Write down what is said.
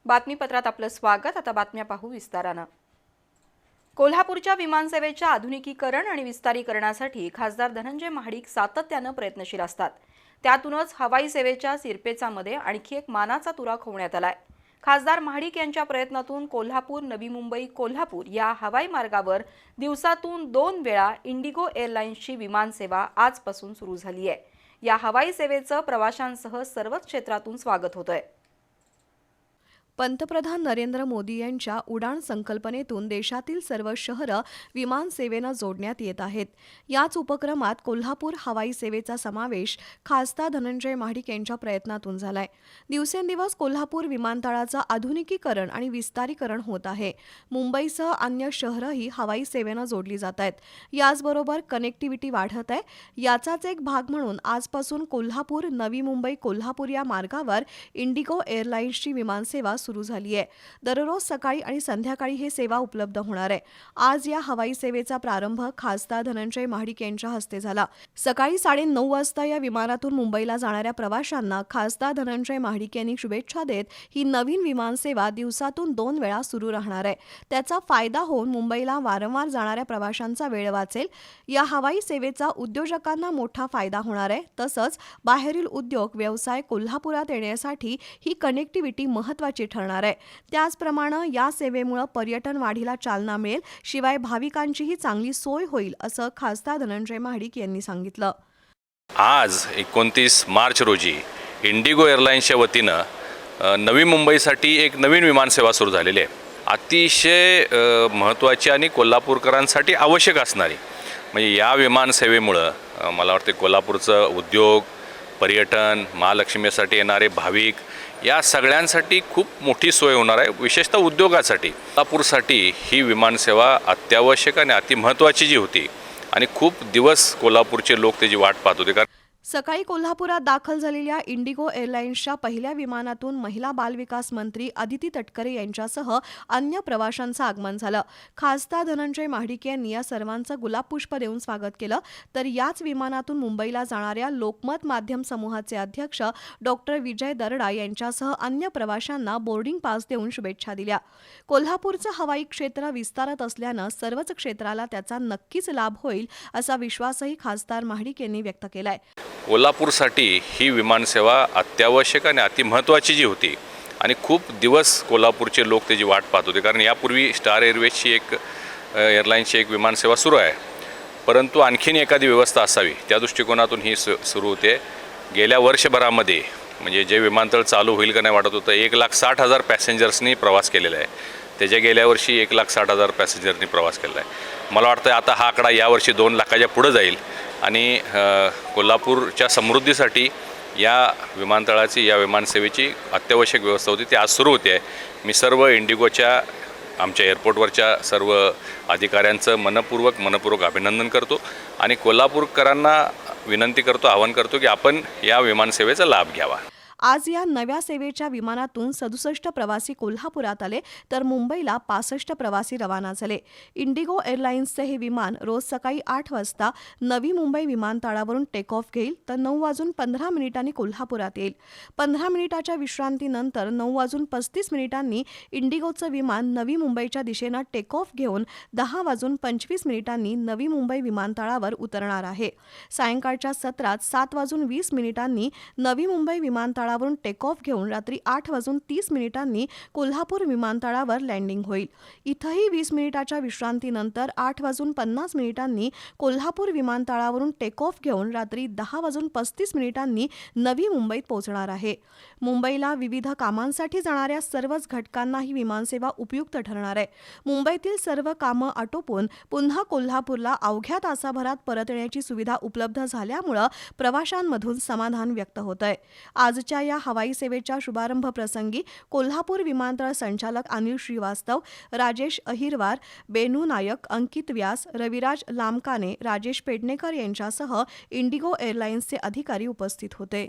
बातमीपत्रात आपलं स्वागत। आता बातम्या पाहू विस्तारानं। कोल्हापूरच्या विमानसेवेच्या आधुनिकीकरण आणि विस्तारीकरणासाठी खासदार धनंजय महाडिक सातत्यानं प्रयत्नशील असतात। त्यातूनच हवाई सेवेच्या सिरपेचामध्ये आणखी एक मानाचा तुरा खोवण्यात आलाय। खासदार महाडिक यांच्या प्रयत्नातून कोल्हापूर नवी मुंबई कोल्हापूर या हवाई मार्गावर दिवसातून 2 वेळा इंडिगो एअरलाइन्सची विमानसेवा आजपासून सुरू झाली आहे। या हवाई सेवेचं प्रवाशांसह सर्वच क्षेत्रातून स्वागत होतंय। पंतप्रधान नरेंद्र मोदी यांच्या उडाण संकल्पनेतून देशातील सर्व शहरं विमानसेवेनं जोडण्यात येत आहेत। याच उपक्रमात कोल्हापूर हवाई सेवेचा समावेश खासदार धनंजय महाडिक यांच्या प्रयत्नातून झालाय। दिवसेंदिवस कोल्हापूर विमानतळाचं आधुनिकीकरण आणि विस्तारीकरण होत आहे। मुंबईसह अन्य शहरंही हवाई सेवेनं जोडली जात आहेत। याचबरोबर कनेक्टिव्हिटी वाढत आहे। याचाच एक भाग म्हणून आजपासून कोल्हापूर नवी मुंबई कोल्हापूर या मार्गावर इंडिगो एअरलाइन्सची विमानसेवा सुरू झाली आहे। दररोज सकाळी आणि संध्याकाळी ही सेवा उपलब्ध होणार आहे। आज या हवाई सेवेचा प्रारंभ खासदार धनंजय महाडिक यांच्या हस्ते झाला। सकाळी 9:30 वाजता या विमानातून मुंबईला जाणाऱ्या प्रवाशांना खासदार धनंजय महाडिक यांनी शुभेच्छा देत ही नवीन विमानसेवा दिवसातून 2 वेळा सुरू राहणार आहे। त्याचा फायदा होऊन मुंबईला वारंवार जाणाऱ्या प्रवाशांचा वेळ वाचेल। या हवाई सेवेचा उद्योजकांना मोठा फायदा होणार आहे। तसंच बाहेरील उद्योग व्यवसाय कोल्हापुरात येण्यासाठी ही कनेक्टिव्हिटी महत्त्वाची ठरणार आहे। त्याचप्रमाणे या सेवेमुळे पर्यटन वाढीला चालना मिळेल, शिवाय भाविकांचीही चांगली सोय होईल असं खासदार धनंजय महाडिक यांनी सांगितलं। आज 29 मार्च रोजी इंडिगो एअरलाइन्सच्या वतीनं नवी मुंबईसाठी एक नवीन विमानसेवा सुरू झालेली आहे। अतिशय महत्त्वाची आणि कोल्हापूरकरांसाठी आवश्यक असणारी म्हणजे या विमानसेवेमुळे मला वाटते कोल्हापूरचं उद्योग, पर्यटन, महालक्ष्मीसाठी येणारे भाविक या सगळ्यांसाठी खूप मोठी सोय होणार आहे। विशेषतः उद्योगासाठी कोल्हापूरसाठी ही विमानसेवा अत्यावश्यक आणि अतिमहत्त्वाची जी होती आणि खूप दिवस कोल्हापूरचे लोक त्याची वाट पाहत होते। सकाळी कोल्हापुरात दाखल झालेल्या इंडिगो एअरलाइन्सच्या पहिल्या विमानातून महिला बालविकास मंत्री अदिती तटकरे यांच्यासह अन्य प्रवाशांचं आगमन झालं। खासदार धनंजय महाडिक यांनी या सर्वांचं गुलाबपुष्प देऊन स्वागत केलं। तर याच विमानातून मुंबईला जाणाऱ्या लोकमत माध्यम समूहाचे अध्यक्ष डॉक्टर विजय दरडा यांच्यासह अन्य प्रवाशांना बोर्डिंग पास देऊन शुभेच्छा दिल्या। कोल्हापूरचं हवाई क्षेत्र विस्तारत असल्यानं सर्वच क्षेत्राला त्याचा नक्कीच लाभ होईल असा विश्वासही खासदार महाडिक यांनी व्यक्त केलाय। कोल्हापूरसाठी ही विमानसेवा अत्यावश्यक आणि अतिमहत्त्वाची जी होती आणि खूप दिवस कोल्हापूरचे लोक त्याची वाट पाहत होते, कारण यापूर्वी स्टार एअरवेजची एक एअरलाइन्सची एक विमानसेवा सुरू आहे, परंतु आणखीन एखादी व्यवस्था असावी त्या दृष्टिकोनातून ही सुरू होते। गेल्या वर्षभरामध्ये म्हणजे जे विमानतळ चालू होईल का नाही वाटत होतं 1,60,000 पॅसेंजर्सनी प्रवास केलेला आहे। त्याच्या गेल्या वर्षी 1,60,000 पॅसेंजरनी प्रवास केला आहे। मला वाटतं आता हा आकडा यावर्षी 2 लाखाच्या पुढे जाईल आणि कोल्हापूरच्या समृद्धीसाठी या विमानतळाची या विमानसेवेची अत्यावश्यक व्यवस्था होती ती आज सुरू होते आहे। मी सर्व इंडिगोच्या आमच्या एअरपोर्टवरच्या सर्व अधिकाऱ्यांचं मनपूर्वक अभिनंदन करतो आणि कोल्हापूरकरांना विनंती करतो, आवाहन करतो की आपण या विमानसेवेचा लाभ घ्यावा। आज या नव्या सेवेच्या विमानातून 67 प्रवासी कोल्हापुरात आले, तर मुंबईला 65 प्रवासी रवाना झाले। इंडिगो एअरलाइन्सचे हे विमान रोज सकाळी 8 वाजता नवी मुंबई विमानतळावरून टेक ऑफ घेईल, तर 9:15 कोल्हापुरात येईल। 15 मिनिटाच्या विश्रांतीनंतर 9:35 इंडिगोचं विमान नवी मुंबईच्या दिशेनं टेक ऑफ घेऊन 10:25 नवी मुंबई विमानतळावर उतरणार आहे। सायंकाळच्या सत्रात 7:20 नवी मुंबई विमानतळावरून टेक ऑफ घेऊन रात्री 8:30 कोल्हापूर विमानतळावर लँडिंग होईल। इथंही 20 मिनिटाच्या विश्रांतीनंतर 8:50 कोल्हापूर विमानतळावरून टेक ऑफ घेऊन रात्री 10:35 नवी मुंबईत पोहोचणार आहे। मुंबईला विविध कामांसाठी जाणाऱ्या सर्वच घटकांना ही विमानसेवा उपयुक्त ठरणार आहे। मुंबईतील सर्व कामं आटोपून पुन्हा कोल्हापूरला अवघ्या तासाभरात परत येण्याची सुविधा उपलब्ध झाल्यामुळे प्रवाशांमधून समाधान व्यक्त होत आहे। आजच्या या हवाई सेवेच्या शुभारंभ प्रसंगी कोल्हापूर विमानतळ संचालक अनिल श्रीवास्तव, राजेश अहिरवार, बेनू नायक, अंकित व्यास, रविराज लामकाने, राजेश पेडणेकर यांच्यासह इंडिगो एअरलाइन्सचे अधिकारी उपस्थित होते।